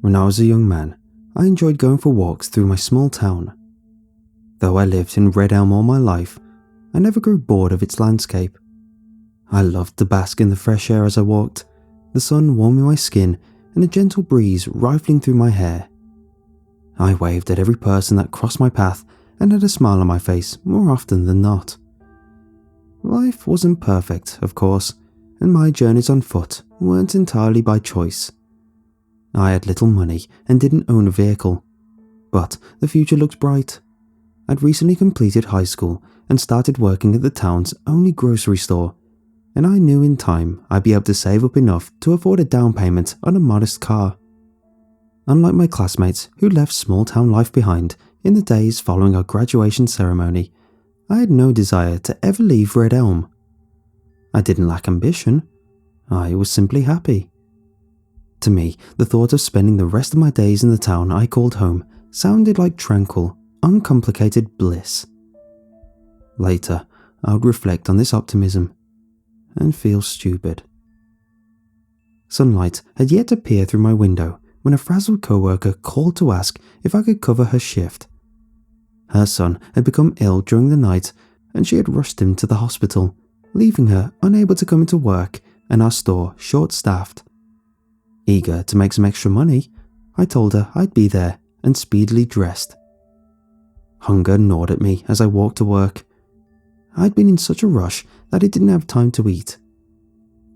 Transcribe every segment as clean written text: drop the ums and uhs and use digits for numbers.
When I was a young man, I enjoyed going for walks through my small town. Though I lived in Red Elm all my life, I never grew bored of its landscape. I loved to bask in the fresh air as I walked, the sun warming my skin and a gentle breeze rifling through my hair. I waved at every person that crossed my path and had a smile on my face more often than not. Life wasn't perfect, of course, and my journeys on foot weren't entirely by choice. I had little money and didn't own a vehicle, but the future looked bright. I'd recently completed high school and started working at the town's only grocery store, and I knew in time I'd be able to save up enough to afford a down payment on a modest car. Unlike my classmates who left small town life behind in the days following our graduation ceremony, I had no desire to ever leave Red Elm. I didn't lack ambition, I was simply happy. To me, the thought of spending the rest of my days in the town I called home sounded like tranquil, uncomplicated bliss. Later, I would reflect on this optimism and feel stupid. Sunlight had yet to peer through my window when a frazzled coworker called to ask if I could cover her shift. Her son had become ill during the night and she had rushed him to the hospital, leaving her unable to come into work and our store short-staffed. Eager to make some extra money, I told her I'd be there and speedily dressed. Hunger gnawed at me as I walked to work. I'd been in such a rush that I didn't have time to eat.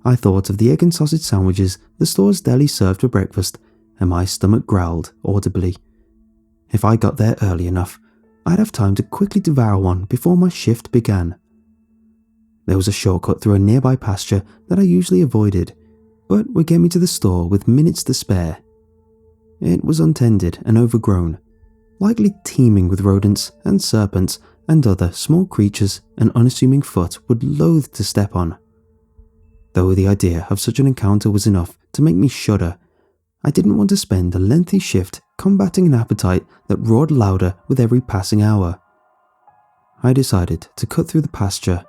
I thought of the egg and sausage sandwiches the store's deli served for breakfast, and my stomach growled audibly. If I got there early enough, I'd have time to quickly devour one before my shift began. There was a shortcut through a nearby pasture that I usually avoided, but would get me to the store with minutes to spare. It was untended and overgrown, likely teeming with rodents and serpents and other small creatures an unassuming foot would loathe to step on. Though the idea of such an encounter was enough to make me shudder, I didn't want to spend a lengthy shift combating an appetite that roared louder with every passing hour. I decided to cut through the pasture,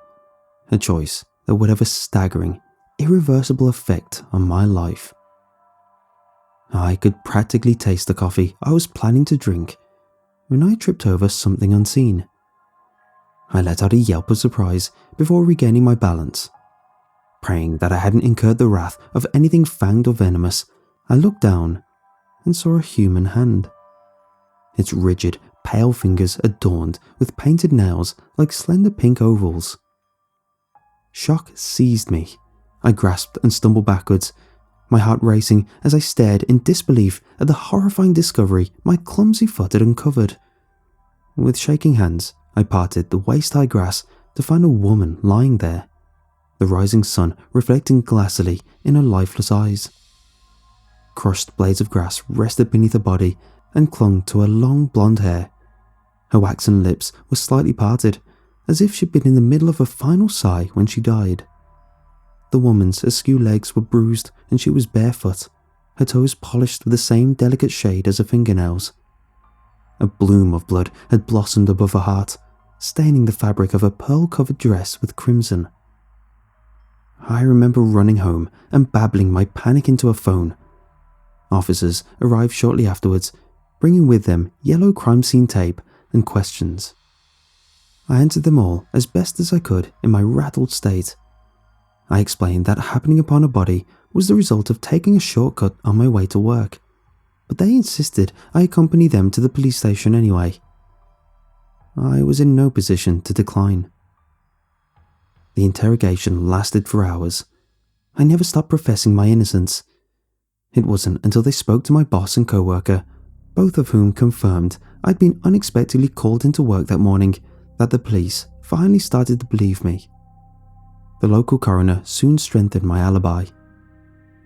a choice that would have a staggering, irreversible effect on my life. I could practically taste the coffee I was planning to drink when I tripped over something unseen. I let out a yelp of surprise before regaining my balance. Praying that I hadn't incurred the wrath of anything fanged or venomous, I looked down and saw a human hand. Its rigid, pale fingers adorned with painted nails like slender pink ovals. Shock seized me. I grasped and stumbled backwards, my heart racing as I stared in disbelief at the horrifying discovery my clumsy foot had uncovered. With shaking hands, I parted the waist-high grass to find a woman lying there, the rising sun reflecting glassily in her lifeless eyes. Crushed blades of grass rested beneath her body and clung to her long blonde hair. Her waxen lips were slightly parted, as if she'd been in the middle of a final sigh when she died. The woman's askew legs were bruised and she was barefoot, her toes polished with the same delicate shade as her fingernails. A bloom of blood had blossomed above her heart, staining the fabric of her pearl-covered dress with crimson. I remember running home and babbling my panic into a phone. Officers arrived shortly afterwards, bringing with them yellow crime scene tape and questions. I answered them all as best as I could in my rattled state. I explained that happening upon a body was the result of taking a shortcut on my way to work, but they insisted I accompany them to the police station anyway. I was in no position to decline. The interrogation lasted for hours. I never stopped professing my innocence. It wasn't until they spoke to my boss and co-worker, both of whom confirmed I'd been unexpectedly called into work that morning, that the police finally started to believe me. The local coroner soon strengthened my alibi.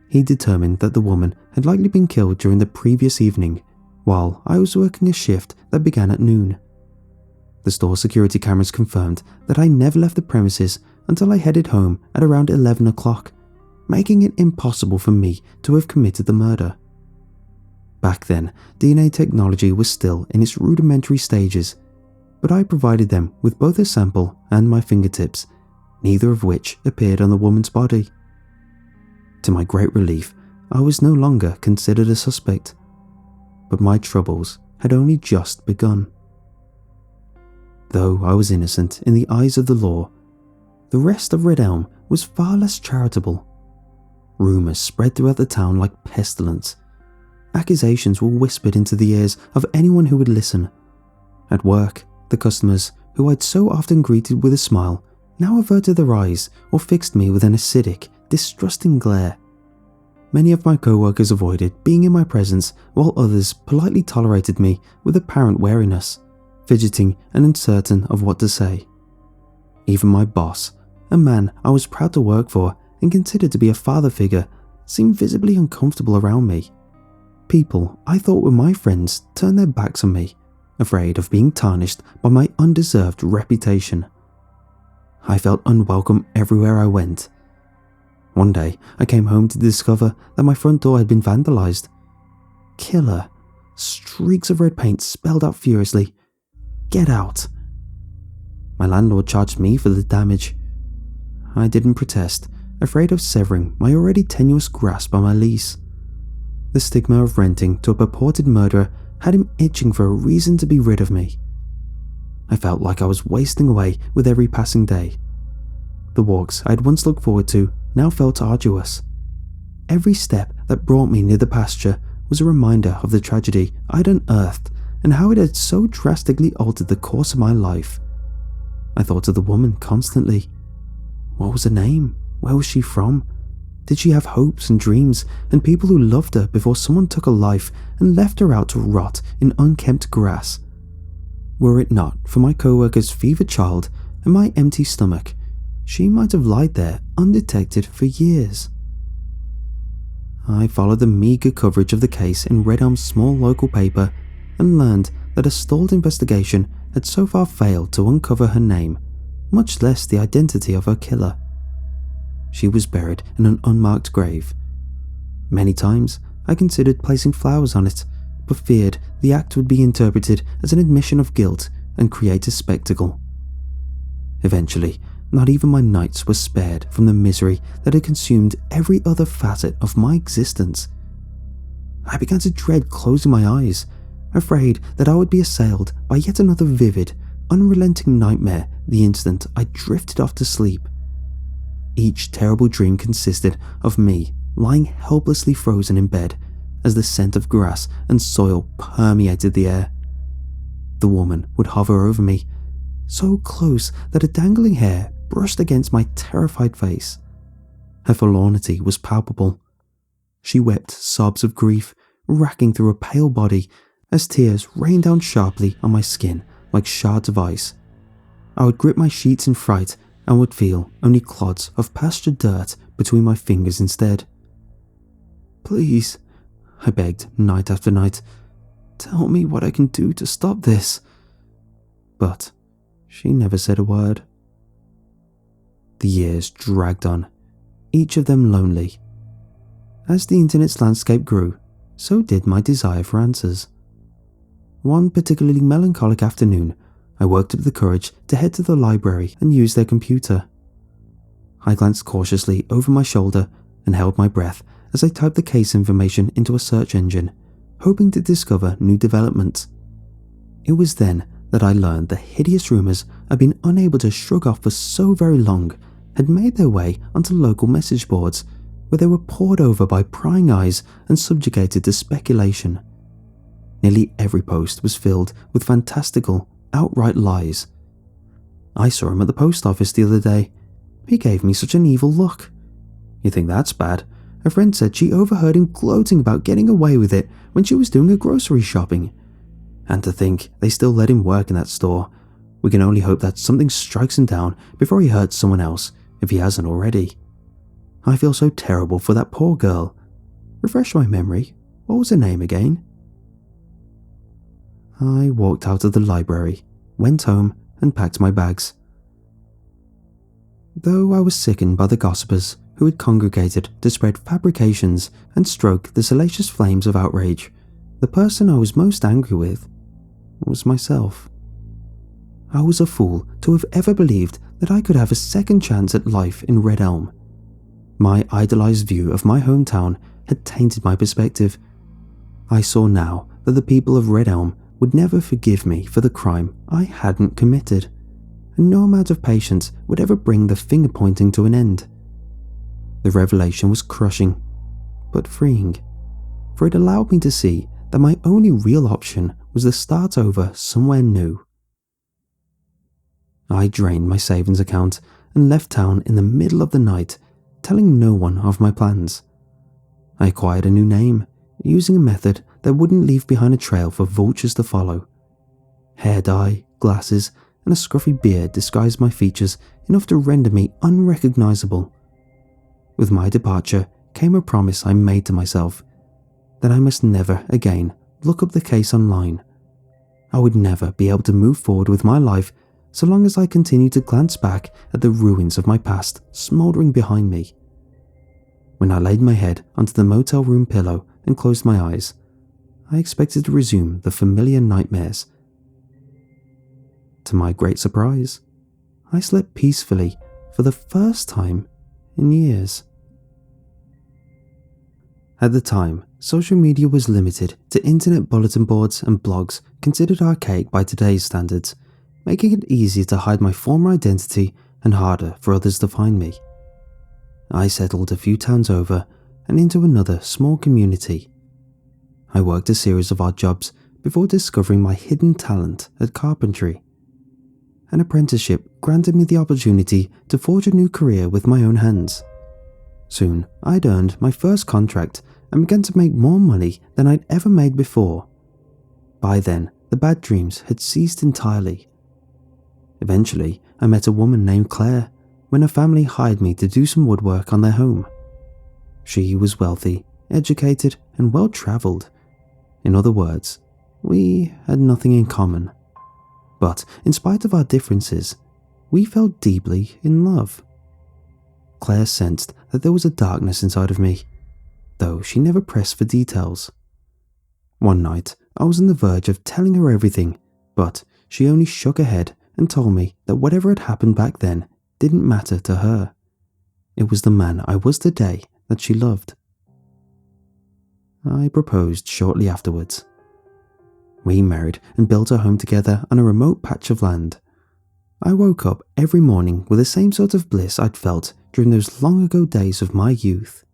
He determined that the woman had likely been killed during the previous evening, while I was working a shift that began at noon. The store security cameras confirmed that I never left the premises until I headed home at around 11 o'clock, making it impossible for me to have committed the murder. Back then, DNA technology was still in its rudimentary stages, but I provided them with both a sample and my fingertips, neither of which appeared on the woman's body. To my great relief, I was no longer considered a suspect. but my troubles had only just begun. Though I was innocent in the eyes of the law, the rest of Red Elm was far less charitable. Rumours spread throughout the town like pestilence. Accusations were whispered into the ears of anyone who would listen. At work, the customers, who I'd so often greeted with a smile, now averted their eyes or fixed me with an acidic, distrusting glare. Many of my co-workers avoided being in my presence, while others politely tolerated me with apparent wariness, fidgeting and uncertain of what to say. Even my boss, a man I was proud to work for and considered to be a father figure, seemed visibly uncomfortable around me. People I thought were my friends turned their backs on me, afraid of being tarnished by my undeserved reputation. I felt unwelcome everywhere I went. One day, I came home to discover that my front door had been vandalized. Killer. Streaks of red paint spelled out furiously, "Get out." My landlord charged me for the damage. I didn't protest, afraid of severing my already tenuous grasp on my lease. The stigma of renting to a purported murderer had him itching for a reason to be rid of me. I felt like I was wasting away with every passing day. The walks I had once looked forward to now felt arduous. Every step that brought me near the pasture was a reminder of the tragedy I'd unearthed and how it had so drastically altered the course of my life. I thought of the woman constantly. What was her name? Where was she from? Did she have hopes and dreams and people who loved her before someone took her life and left her out to rot in unkempt grass? Were it not for my co-worker's fevered child and my empty stomach, she might have lied there undetected for years. I followed the meagre coverage of the case in Red Elm's small local paper and learned that a stalled investigation had so far failed to uncover her name, much less the identity of her killer. She was buried in an unmarked grave. Many times I considered placing flowers on it, but feared the act would be interpreted as an admission of guilt and create a spectacle. Eventually, not even my nights were spared from the misery that had consumed every other facet of my existence. I began to dread closing my eyes, afraid that I would be assailed by yet another vivid, unrelenting nightmare the instant I drifted off to sleep. Each terrible dream consisted of me lying helplessly frozen in bed as the scent of grass and soil permeated the air. The woman would hover over me, so close that a dangling hair brushed against my terrified face. Her forlornity was palpable. She wept sobs of grief, racking through her pale body as tears rained down sharply on my skin like shards of ice. I would grip my sheets in fright and would feel only clods of pastured dirt between my fingers instead. "Please," I begged night after night, "tell me what I can do to stop this." But she never said a word. The years dragged on, each of them lonely. As the internet's landscape grew, so did my desire for answers. One particularly melancholic afternoon, I worked up the courage to head to the library and use their computer. I glanced cautiously over my shoulder and held my breath as I typed the case information into a search engine, hoping to discover new developments. It was then that I learned the hideous rumours I'd been unable to shrug off for so very long had made their way onto local message boards, where they were pored over by prying eyes and subjugated to speculation. Nearly every post was filled with fantastical, outright lies. I saw him at the post office the other day. He gave me such an evil look. You think that's bad? A friend said she overheard him gloating about getting away with it when she was doing her grocery shopping. And to think they still let him work in that store. We can only hope that something strikes him down before he hurts someone else, if he hasn't already. I feel so terrible for that poor girl. Refresh my memory. What was her name again? I walked out of the library, went home, and packed my bags. Though I was sickened by the gossipers who had congregated to spread fabrications and stoke the salacious flames of outrage, the person I was most angry with was myself. I was a fool to have ever believed that I could have a second chance at life in Red Elm. My idolized view of my hometown had tainted my perspective. I saw now that the people of Red Elm would never forgive me for the crime I hadn't committed, and no amount of patience would ever bring the finger pointing to an end. The revelation was crushing, but freeing, for it allowed me to see that my only real option was to start over somewhere new. I drained my savings account and left town in the middle of the night, telling no one of my plans. I acquired a new name, using a method that wouldn't leave behind a trail for vultures to follow. Hair dye, glasses, and a scruffy beard disguised my features enough to render me unrecognizable. With my departure came a promise I made to myself, that I must never again look up the case online. I would never be able to move forward with my life so long as I continued to glance back at the ruins of my past smouldering behind me. When I laid my head onto the motel room pillow and closed my eyes, I expected to resume the familiar nightmares. To my great surprise, I slept peacefully for the first time in years. At the time, social media was limited to internet bulletin boards and blogs considered archaic by today's standards, making it easier to hide my former identity and harder for others to find me. I settled a few towns over and into another small community. I worked a series of odd jobs before discovering my hidden talent at carpentry. An apprenticeship granted me the opportunity to forge a new career with my own hands. Soon, I'd earned my first contract and began to make more money than I'd ever made before. By then, the bad dreams had ceased entirely. Eventually, I met a woman named Claire when her family hired me to do some woodwork on their home. She was wealthy, educated, and well-traveled. In other words, we had nothing in common. But in spite of our differences, we fell deeply in love. Claire sensed that there was a darkness inside of me, though she never pressed for details. One night, I was on the verge of telling her everything, but she only shook her head and told me that whatever had happened back then didn't matter to her. It was the man I was today that she loved. I proposed shortly afterwards. We married and built a home together on a remote patch of land. I woke up every morning with the same sort of bliss I'd felt during those long ago days of my youth.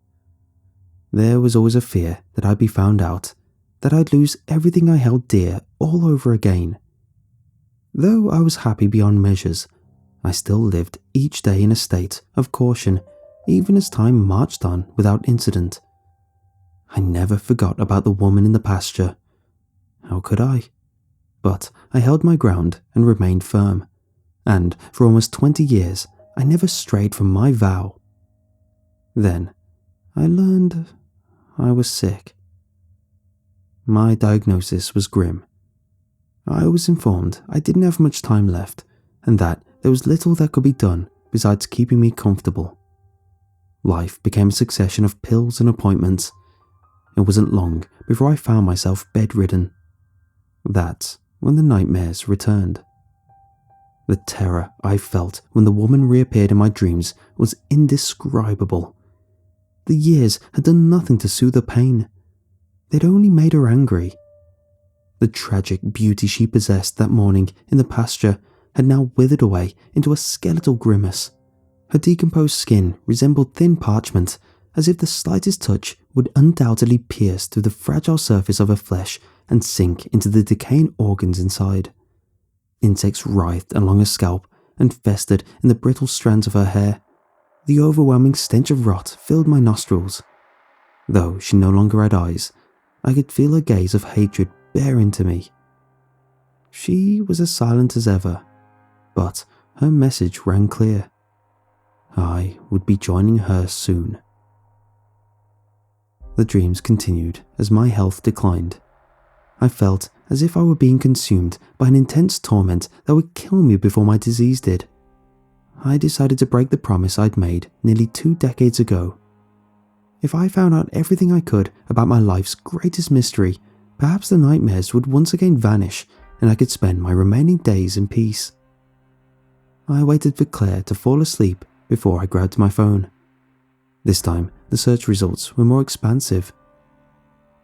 There was always a fear that I'd be found out, that I'd lose everything I held dear all over again. Though I was happy beyond measures, I still lived each day in a state of caution, even as time marched on without incident. I never forgot about the woman in the pasture. How could I? But I held my ground and remained firm, and for almost 20 years I never strayed from my vow. Then I learned I was sick. My diagnosis was grim. I was informed I didn't have much time left, and that there was little that could be done besides keeping me comfortable. Life became a succession of pills and appointments. It wasn't long before I found myself bedridden. That's when the nightmares returned. The terror I felt when the woman reappeared in my dreams was indescribable. The years had done nothing to soothe her pain. They'd only made her angry. The tragic beauty she possessed that morning in the pasture had now withered away into a skeletal grimace. Her decomposed skin resembled thin parchment, as if the slightest touch would undoubtedly pierce through the fragile surface of her flesh and sink into the decaying organs inside. Insects writhed along her scalp and festered in the brittle strands of her hair. The overwhelming stench of rot filled my nostrils. Though she no longer had eyes, I could feel her gaze of hatred bear into me. She was as silent as ever, but her message rang clear. I would be joining her soon. The dreams continued as my health declined. I felt as if I were being consumed by an intense torment that would kill me before my disease did. I decided to break the promise I'd made nearly 2 decades ago. If I found out everything I could about my life's greatest mystery, perhaps the nightmares would once again vanish and I could spend my remaining days in peace. I waited for Claire to fall asleep before I grabbed my phone. This time, the search results were more expansive.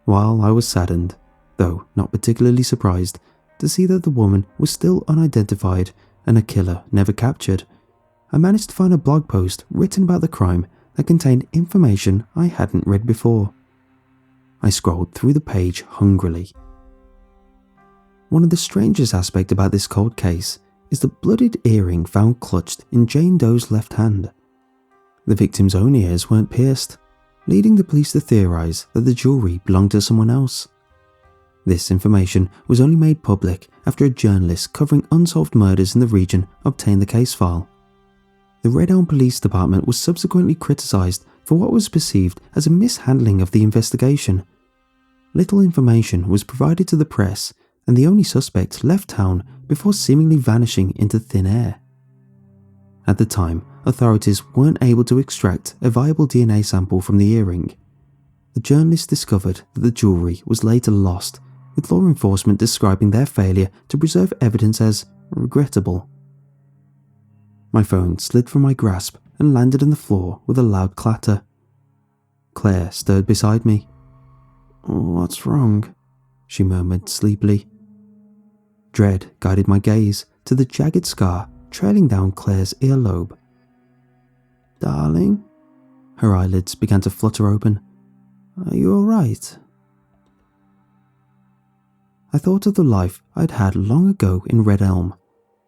While I was saddened, though not particularly surprised to see that the woman was still unidentified and a killer never captured. I managed to find a blog post written about the crime that contained information I hadn't read before. I scrolled through the page hungrily. One of the strangest aspects about this cold case is the bloodied earring found clutched in Jane Doe's left hand. The victim's own ears weren't pierced, leading the police to theorize that the jewelry belonged to someone else. This information was only made public after a journalist covering unsolved murders in the region obtained the case file. The Red Elm Police Department was subsequently criticized for what was perceived as a mishandling of the investigation. Little information was provided to the press, and the only suspect left town before seemingly vanishing into thin air. At the time, authorities weren't able to extract a viable DNA sample from the earring. The journalists discovered that the jewelry was later lost, with law enforcement describing their failure to preserve evidence as regrettable. My phone slid from my grasp and landed on the floor with a loud clatter. Claire stirred beside me. "What's wrong?" she murmured sleepily. Dread guided my gaze to the jagged scar trailing down Claire's earlobe. "Darling?" Her eyelids began to flutter open. "Are you all right?" I thought of the life I'd had long ago in Red Elm.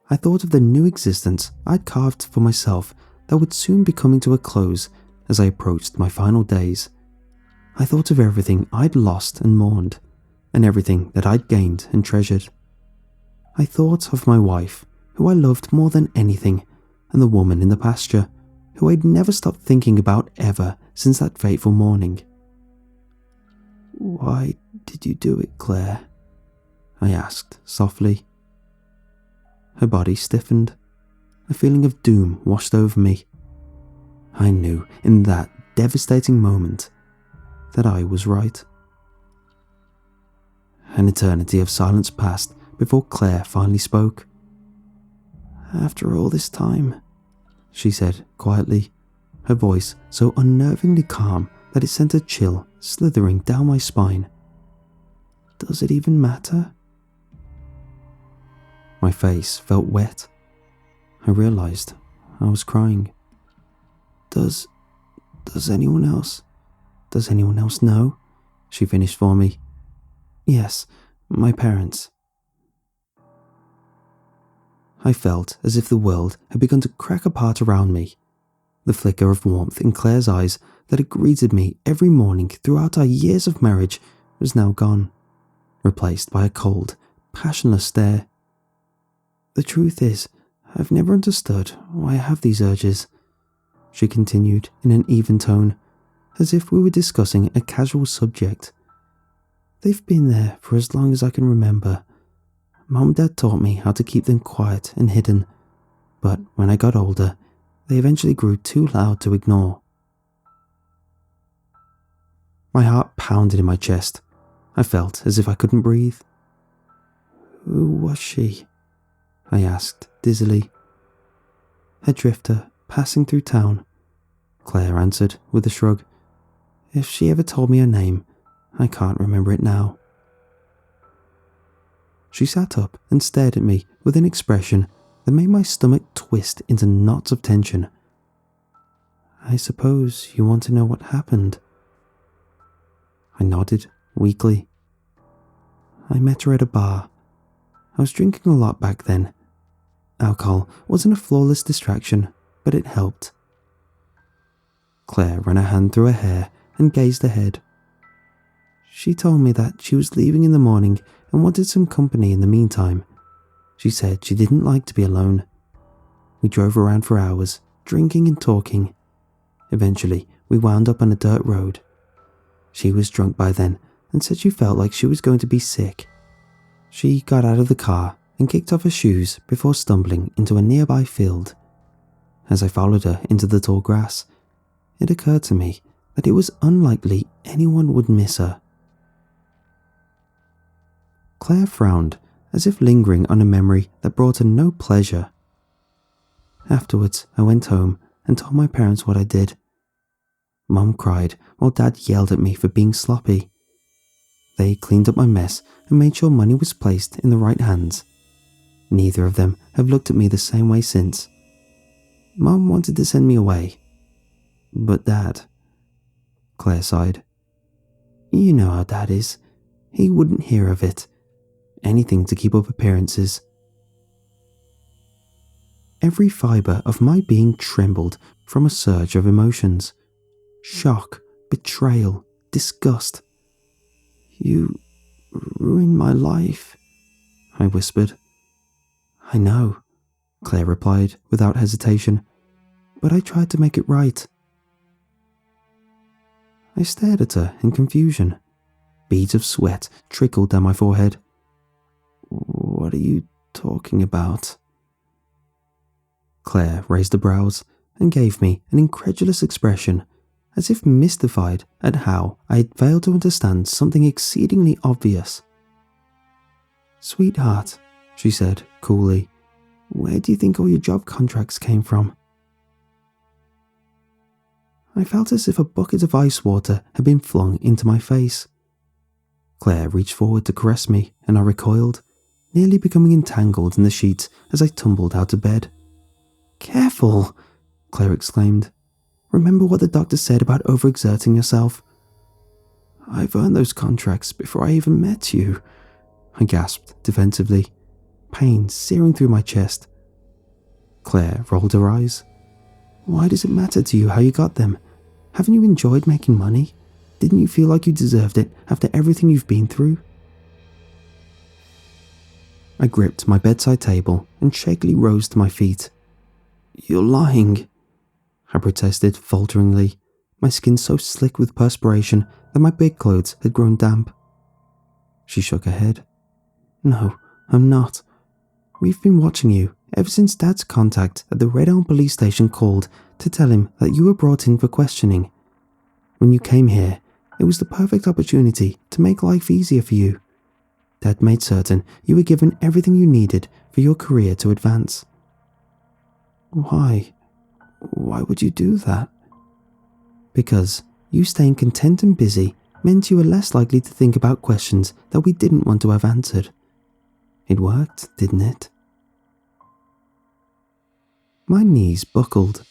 I thought of the new existence I'd carved for myself that would soon be coming to a close as I approached my final days. I thought of everything I'd lost and mourned, and everything that I'd gained and treasured. I thought of my wife, who I loved more than anything, and the woman in the pasture, who I'd never stopped thinking about ever since that fateful morning. "Why did you do it, Claire?" I asked softly. Her body stiffened. A feeling of doom washed over me. I knew in that devastating moment that I was right. An eternity of silence passed before Claire finally spoke. "After all this time," she said quietly, her voice so unnervingly calm that it sent a chill slithering down my spine. "Does it even matter?" My face felt wet. I realized I was crying. Does anyone else know?" she finished for me. "Yes, my parents." I felt as if the world had begun to crack apart around me. The flicker of warmth in Claire's eyes that had greeted me every morning throughout our years of marriage was now gone, replaced by a cold, passionless stare. "The truth is, I've never understood why I have these urges," she continued in an even tone, as if we were discussing a casual subject. "They've been there for as long as I can remember. Mom and Dad taught me how to keep them quiet and hidden, but when I got older, they eventually grew too loud to ignore." My heart pounded in my chest. I felt as if I couldn't breathe. "Who was she?" I asked dizzily. "A drifter passing through town," Claire answered with a shrug. "If she ever told me her name, I can't remember it now." She sat up and stared at me with an expression that made my stomach twist into knots of tension. "I suppose you want to know what happened?" I nodded weakly. "I met her at a bar. I was drinking a lot back then. Alcohol wasn't a flawless distraction, but it helped." Claire ran a hand through her hair and gazed ahead. "She told me that she was leaving in the morning and wanted some company in the meantime. She said she didn't like to be alone. We drove around for hours, drinking and talking. Eventually, we wound up on a dirt road. She was drunk by then and said she felt like she was going to be sick. She got out of the car and kicked off her shoes before stumbling into a nearby field. As I followed her into the tall grass, it occurred to me that it was unlikely anyone would miss her." Claire frowned, as if lingering on a memory that brought her no pleasure. "Afterwards, I went home and told my parents what I did. Mom cried while Dad yelled at me for being sloppy. They cleaned up my mess and made sure money was placed in the right hands. Neither of them have looked at me the same way since. Mum wanted to send me away. But Dad... Claire sighed. You know how Dad is. He wouldn't hear of it. Anything to keep up appearances. Every fibre of my being trembled from a surge of emotions. Shock, betrayal, disgust. You ruined my life, I whispered. I know, Claire replied without hesitation, but I tried to make it right. I stared at her in confusion. Beads of sweat trickled down my forehead. What are you talking about? Claire raised her brows and gave me an incredulous expression, as if mystified at how I had failed to understand something exceedingly obvious. Sweetheart, she said coolly, where do you think all your job contracts came from? I felt as if a bucket of ice water had been flung into my face. Claire reached forward to caress me, and I recoiled, nearly becoming entangled in the sheets as I tumbled out of bed. Careful, Claire exclaimed. Remember what the doctor said about overexerting yourself? I've earned those contracts before I even met you, I gasped defensively, pain searing through my chest. Claire rolled her eyes. Why does it matter to you how you got them? Haven't you enjoyed making money? Didn't you feel like you deserved it after everything you've been through? I gripped my bedside table and shakily rose to my feet. You're lying, I protested falteringly, my skin so slick with perspiration that my bedclothes had grown damp. She shook her head. No, I'm not. We've been watching you ever since Dad's contact at the Red Elm police station called to tell him that you were brought in for questioning. When you came here, it was the perfect opportunity to make life easier for you. Dad made certain you were given everything you needed for your career to advance. Why? Why would you do that? Because you staying content and busy meant you were less likely to think about questions that we didn't want to have answered. It worked, didn't it? My knees buckled.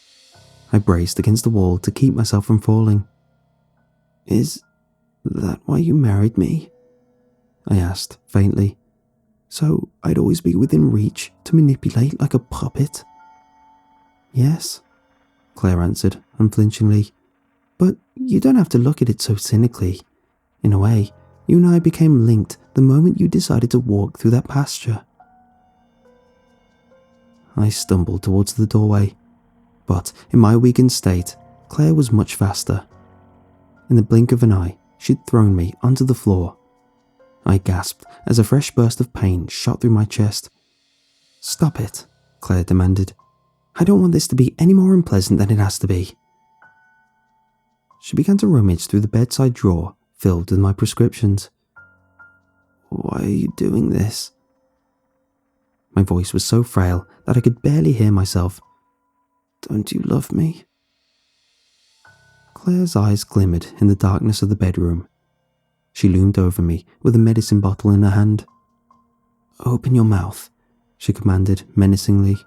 I braced against the wall to keep myself from falling. Is that why you married me? I asked faintly. So I'd always be within reach to manipulate like a puppet? Yes, Claire answered unflinchingly. But you don't have to look at it so cynically. In a way, you and I became linked the moment you decided to walk through that pasture. I stumbled towards the doorway, but in my weakened state, Claire was much faster. In the blink of an eye, she'd thrown me onto the floor. I gasped as a fresh burst of pain shot through my chest. Stop it, Claire demanded. I don't want this to be any more unpleasant than it has to be. She began to rummage through the bedside drawer filled with my prescriptions. Why are you doing this? My voice was so frail that I could barely hear myself. Don't you love me? Claire's eyes glimmered in the darkness of the bedroom. She loomed over me with a medicine bottle in her hand. Open your mouth, she commanded menacingly.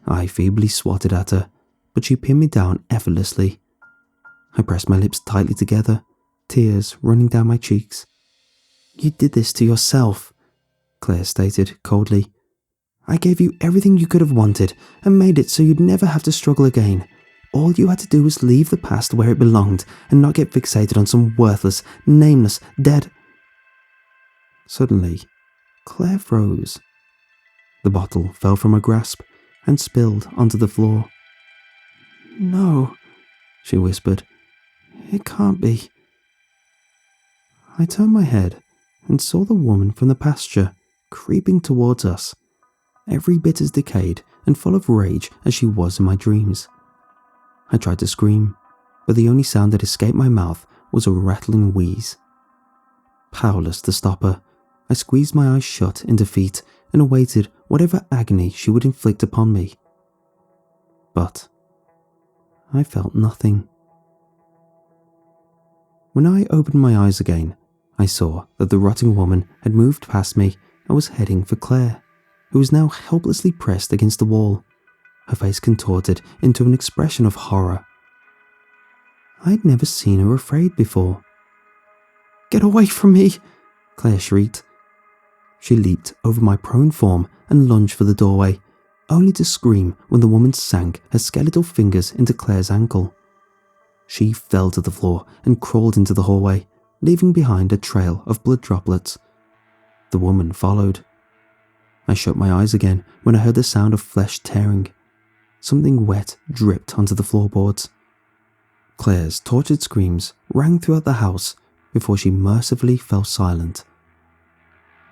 I feebly swatted at her, but she pinned me down effortlessly. I pressed my lips tightly together, tears running down my cheeks. You did this to yourself, Claire stated coldly. I gave you everything you could have wanted and made it so you'd never have to struggle again. All you had to do was leave the past where it belonged and not get fixated on some worthless, nameless, dead... Suddenly, Claire froze. The bottle fell from her grasp and spilled onto the floor. No, she whispered. It can't be. I turned my head and saw the woman from the pasture creeping towards us, every bit as decayed and full of rage as she was in my dreams. I tried to scream, but the only sound that escaped my mouth was a rattling wheeze. Powerless to stop her, I squeezed my eyes shut in defeat and awaited whatever agony she would inflict upon me. But I felt nothing. When I opened my eyes again, I saw that the rotting woman had moved past me and was heading for Claire, who was now helplessly pressed against the wall, her face contorted into an expression of horror. I'd never seen her afraid before. "Get away from me!" Claire shrieked. She leaped over my prone form and lunged for the doorway, only to scream when the woman sank her skeletal fingers into Claire's ankle. She fell to the floor and crawled into the hallway, leaving behind a trail of blood droplets. The woman followed. I shut my eyes again when I heard the sound of flesh tearing. Something wet dripped onto the floorboards. Claire's tortured screams rang throughout the house before she mercifully fell silent.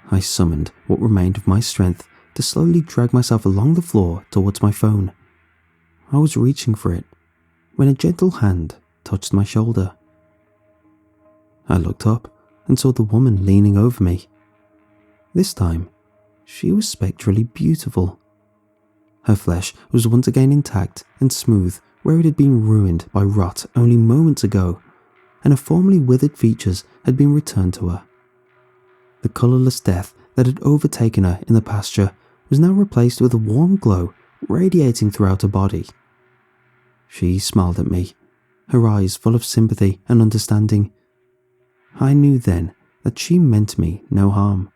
I summoned what remained of my strength to slowly drag myself along the floor towards my phone. I was reaching for it when a gentle hand touched my shoulder. I looked up and saw the woman leaning over me. This time, she was spectrally beautiful. Her flesh was once again intact and smooth where it had been ruined by rot only moments ago, and her formerly withered features had been returned to her. The colourless death that had overtaken her in the pasture was now replaced with a warm glow radiating throughout her body. She smiled at me, her eyes full of sympathy and understanding. I knew then that she meant me no harm.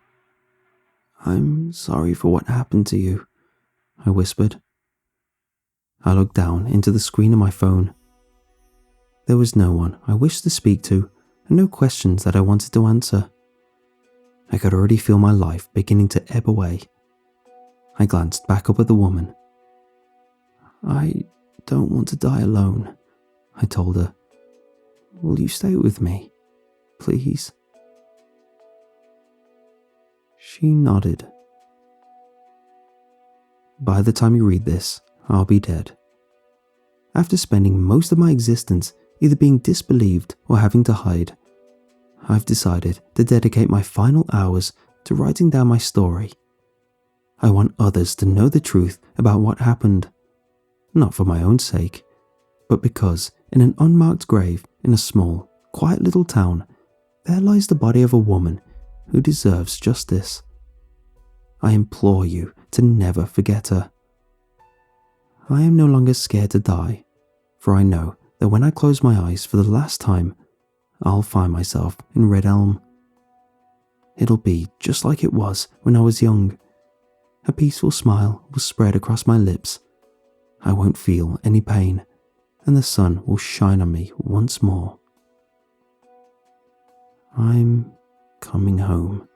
"I'm sorry for what happened to you," I whispered. I looked down into the screen of my phone. There was no one I wished to speak to and no questions that I wanted to answer. I could already feel my life beginning to ebb away. I glanced back up at the woman. "I don't want to die alone," I told her. "Will you stay with me, please?" She nodded. By the time you read this, I'll be dead. After spending most of my existence either being disbelieved or having to hide, I've decided to dedicate my final hours to writing down my story. I want others to know the truth about what happened, not for my own sake, but because in an unmarked grave in a small, quiet little town, there lies the body of a woman who deserves justice. I implore you to never forget her. I am no longer scared to die, for I know that when I close my eyes for the last time, I'll find myself in Red Elm. It'll be just like it was when I was young. A peaceful smile will spread across my lips. I won't feel any pain, and the sun will shine on me once more. I'm coming home.